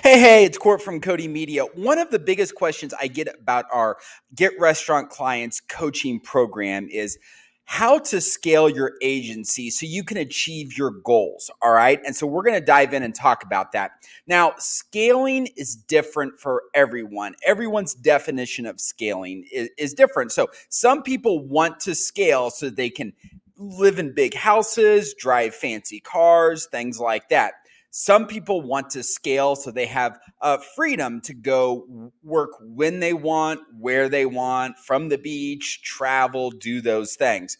Hey, it's Court from Cody Media. One of the biggest questions I get about our Get Restaurant Clients coaching program is how to scale your agency so you can achieve your goals. All right. And so we're going to dive in and talk about that. Now, scaling is different for everyone. Everyone's definition of scaling is different. So some people want to scale so they can live in big houses, drive fancy cars, things like that. Some people want to scale so they have freedom to go work when they want, where they want, from the beach, travel, do those things.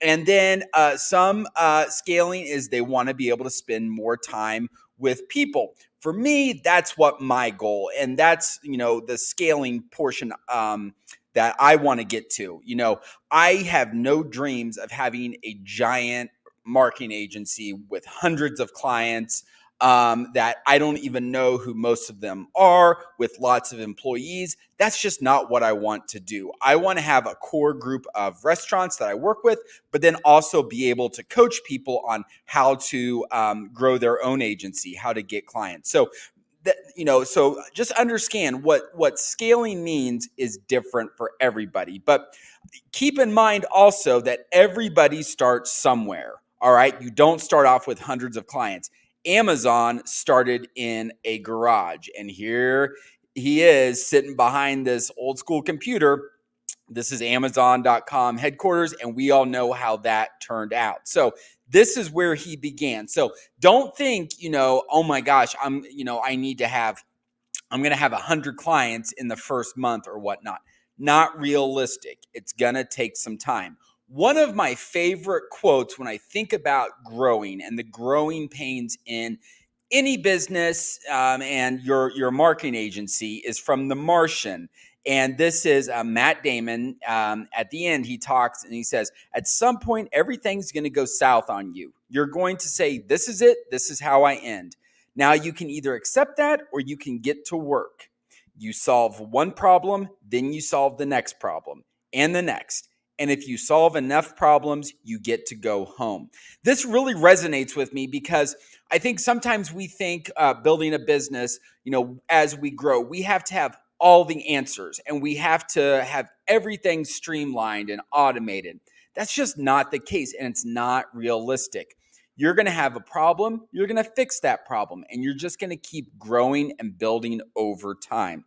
And then some scaling is they want to be able to spend more time with people. For me, that's what my goal, and that's the scaling portion that I want to get to. I have no dreams of having a giant marketing agency with hundreds of clients that I don't even know who most of them are, with lots of employees. That's just not what I want to do. I want to have a core group of restaurants that I work with, but then also be able to coach people on how to grow their own agency, how to get clients. So so just understand what scaling means is different for everybody. But keep in mind also that everybody starts somewhere. All right. You don't start off with hundreds of clients. Amazon started in a garage, and here he is sitting behind this old school computer. This is Amazon.com headquarters, and we all know how that turned out. So this is where he began. So don't think, oh my gosh, I'm going to have 100 clients in the first month or whatnot. Not realistic. It's going to take some time. One of my favorite quotes when I think about growing and the growing pains in any business and your marketing agency is from The Martian. And this is Matt Damon. At the end, he talks and he says, at some point, everything's going to go south on you. You're going to say, this is it. This is how I end. Now you can either accept that or you can get to work. You solve one problem, then you solve the next problem and the next. And if you solve enough problems, you get to go home. This really resonates with me because I think sometimes we think building a business, as we grow, we have to have all the answers and we have to have everything streamlined and automated. That's just not the case, and it's not realistic. You're going to have a problem, you're going to fix that problem, and you're just going to keep growing and building over time.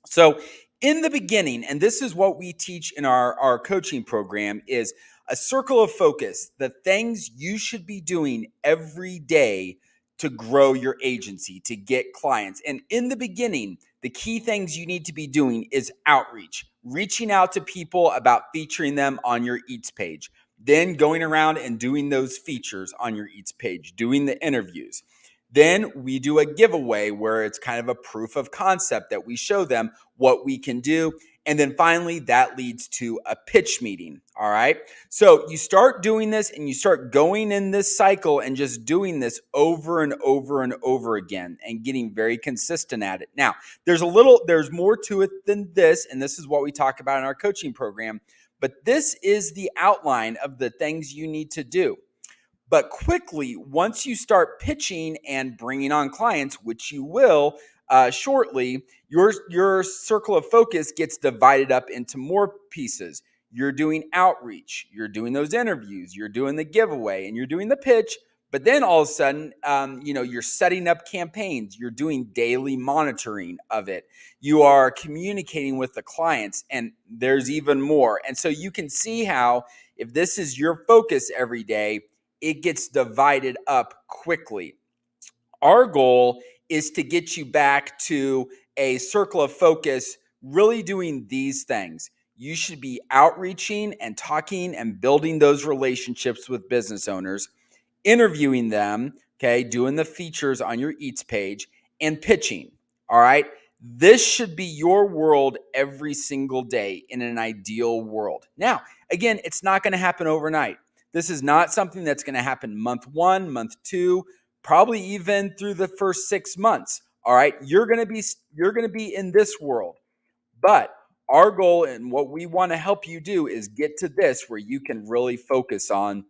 So in the beginning, and this is what we teach in our coaching program, is a circle of focus, the things you should be doing every day to grow your agency, to get clients. And in the beginning, the key things you need to be doing is outreach, reaching out to people about featuring them on your Eats page, then going around and doing those features on your Eats page, doing the interviews. Then we do a giveaway where it's kind of a proof of concept that we show them what we can do. And then finally, that leads to a pitch meeting. All right. So you start doing this and you start going in this cycle and just doing this over and over and over again and getting very consistent at it. Now, there's more to it than this. And this is what we talk about in our coaching program. But this is the outline of the things you need to do. But quickly, once you start pitching and bringing on clients, which you will shortly, your circle of focus gets divided up into more pieces. You're doing outreach, you're doing those interviews, you're doing the giveaway, and you're doing the pitch. But then all of a sudden, you're setting up campaigns. You're doing daily monitoring of it. You are communicating with the clients, and there's even more. And so you can see how, if this is your focus every day, it gets divided up quickly. Our goal is to get you back to a circle of focus, really doing these things. You should be outreaching and talking and building those relationships with business owners, interviewing them, okay, doing the features on your Eats page, and pitching. All right. This should be your world every single day in an ideal world. Now, again, it's not going to happen overnight. This is not something that's going to happen month 1, month 2, probably even through the first 6 months. All right. You're going to be in this world. But our goal and what we want to help you do is get to this where you can really focus on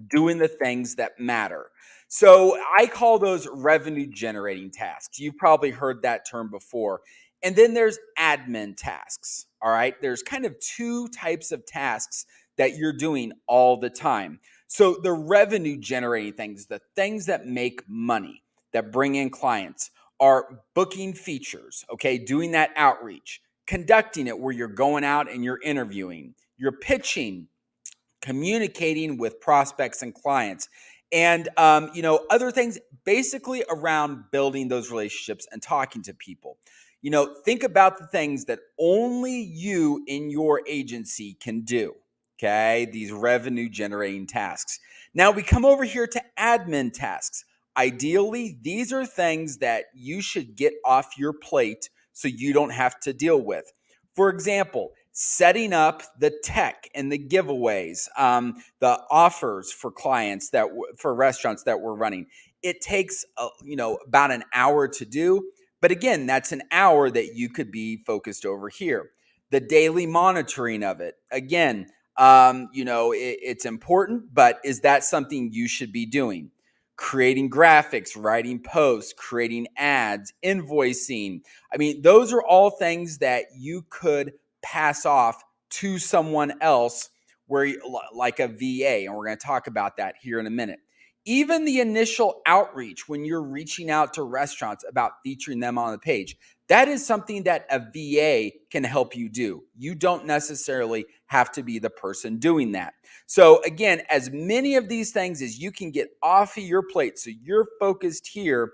doing the things that matter. So I call those revenue generating tasks. You've probably heard that term before. And then there's admin tasks. All right. There's kind of two types of tasks that you're doing all the time. So the revenue generating things, the things that make money, that bring in clients, are booking features, okay, doing that outreach, conducting it where you're going out and you're interviewing, you're pitching, communicating with prospects and clients, and other things basically around building those relationships and talking to people. Think about the things that only you in your agency can do. Okay, these revenue generating tasks. Now we come over here to admin tasks. Ideally, these are things that you should get off your plate so you don't have to deal with. For example, setting up the tech and the giveaways, the offers for clients for restaurants that we're running. It takes about an hour to do, but again, that's an hour that you could be focused over here. The daily monitoring of it, again, it's important, but is that something you should be doing? Creating graphics, writing posts, creating ads, invoicing. I mean, those are all things that you could pass off to someone else, like a VA, and we're going to talk about that here in a minute. Even the initial outreach when you're reaching out to restaurants about featuring them on the page, that is something that a VA can help you do. You don't necessarily have to be the person doing that. So again, as many of these things as you can get off of your plate so you're focused here,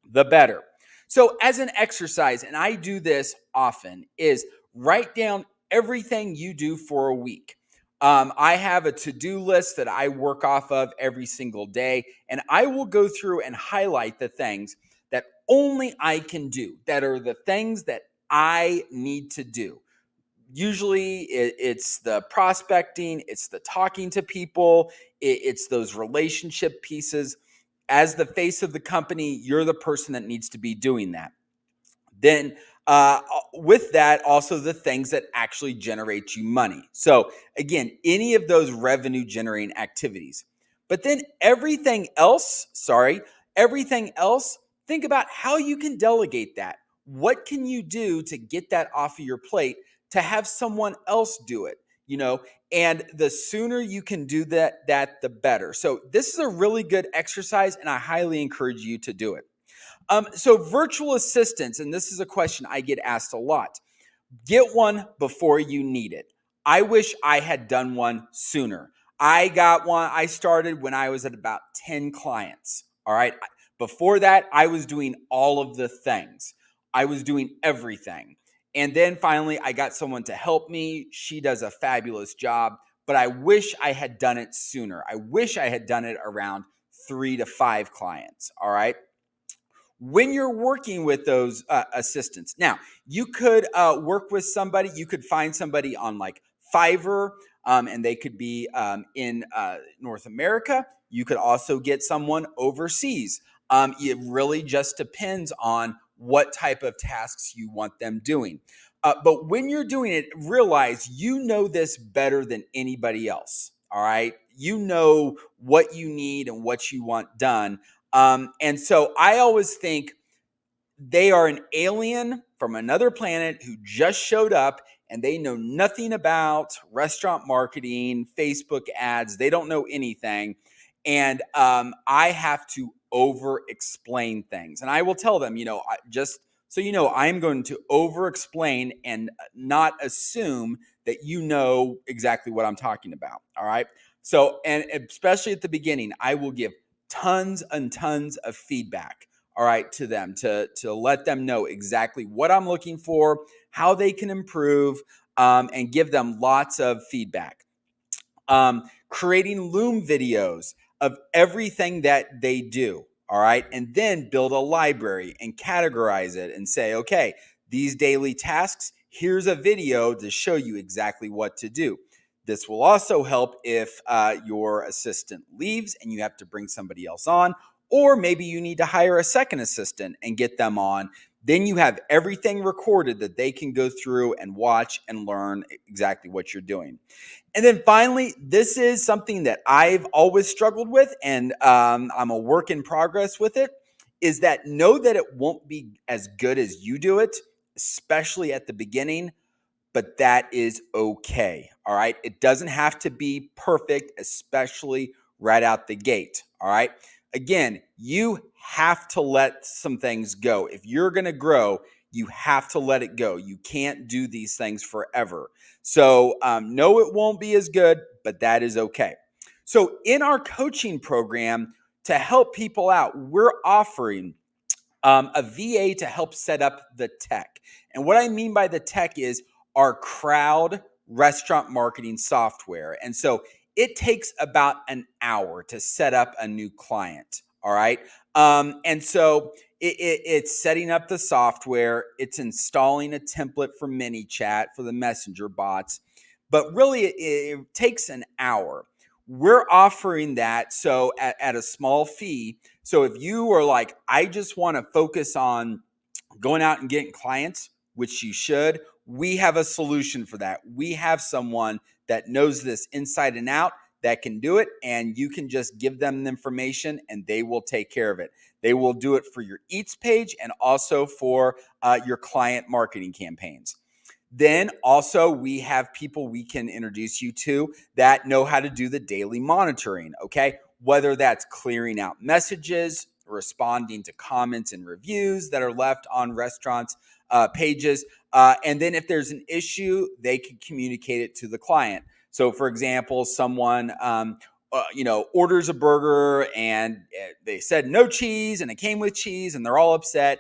the better. So as an exercise, and I do this often, is write down everything you do for a week. I have a to-do list that I work off of every single day, and I will go through and highlight the things that only I can do, that are the things that I need to do. Usually it's the prospecting, it's the talking to people, it's those relationship pieces. As the face of the company, you're the person that needs to be doing that. Then with that, also the things that actually generate you money. So again, any of those revenue generating activities. But then everything else, think about how you can delegate that. What can you do to get that off of your plate to have someone else do it? And the sooner you can do that, the better. So this is a really good exercise, and I highly encourage you to do it. So virtual assistants, and this is a question I get asked a lot. Get one before you need it. I wish I had done one sooner. I got one. I started when I was at about 10 clients. All right. Before that, I was doing all of the things. I was doing everything. And then finally, I got someone to help me. She does a fabulous job, but I wish I had done it sooner. I wish I had done it around 3 to 5 clients. All right. When you're working with those assistants, now you could work with somebody. You could find somebody on like Fiverr, and they could be in North America. You could also get someone overseas. It really just depends on what type of tasks you want them doing. But when you're doing it, realize you know this better than anybody else. All right. You know what you need and what you want done. And so I always think they are an alien from another planet who just showed up, and they know nothing about restaurant marketing, Facebook ads. They don't know anything. And I have to over explain things. And I will tell them, just so you know, I'm going to over explain and not assume that you know exactly what I'm talking about. All right. So, and especially at the beginning, I will give tons and tons of feedback, all right, to them to let them know exactly what I'm looking for, how they can improve, and give them lots of feedback. Creating Loom videos of everything that they do, all right, and then build a library and categorize it and say, okay, these daily tasks, here's a video to show you exactly what to do. This will also help if your assistant leaves and you have to bring somebody else on, or maybe you need to hire a second assistant and get them on. Then you have everything recorded that they can go through and watch and learn exactly what you're doing. And then finally, this is something that I've always struggled with, and I'm a work in progress with it, is that know that it won't be as good as you do it, especially at the beginning, but that is okay. All right. It doesn't have to be perfect, especially right out the gate. All right. Again, you have to let some things go. If you're going to grow, you have to let it go. You can't do these things forever. So, no, it won't be as good, but that is okay. So, in our coaching program to help people out, we're offering a VA to help set up the tech. And what I mean by the tech is our crowd restaurant marketing software. And so it takes about an hour to set up a new client. All right. And so it's setting up the software, it's installing a template for ManyChat for the messenger bots. But really, it takes an hour. We're offering that so at a small fee. So if you are like, I just want to focus on going out and getting clients, which you should, we have a solution for that. We have someone that knows this inside and out that can do it, and you can just give them the information and they will take care of it. They will do it for your Eats page and also for your client marketing campaigns. Then also we have people we can introduce you to that know how to do the daily monitoring, okay? Whether that's clearing out messages, responding to comments and reviews that are left on restaurants' pages. And then if there's an issue, they can communicate it to the client. So for example, someone orders a burger and they said no cheese and it came with cheese and they're all upset.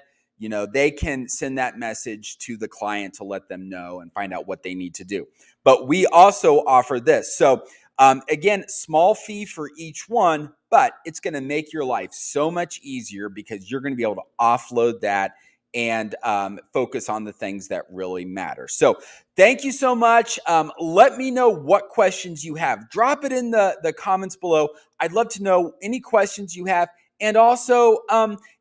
They can send that message to the client to let them know and find out what they need to do. But we also offer this. So again, small fee for each one, but it's going to make your life so much easier because you're going to be able to offload that and focus on the things that really matter. So thank you so much. Let me know what questions you have. Drop it in the comments below. I'd love to know any questions you have. And also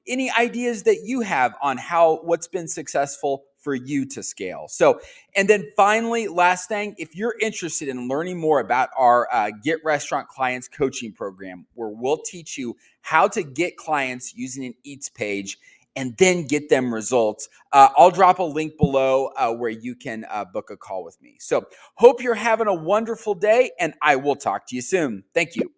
any ideas that you have on what's been successful for you to scale. So, and then finally, last thing, if you're interested in learning more about our Get Restaurant Clients coaching program, where we'll teach you how to get clients using an Eats page and then get them results, I'll drop a link below where you can book a call with me. So hope you're having a wonderful day, and I will talk to you soon. Thank you.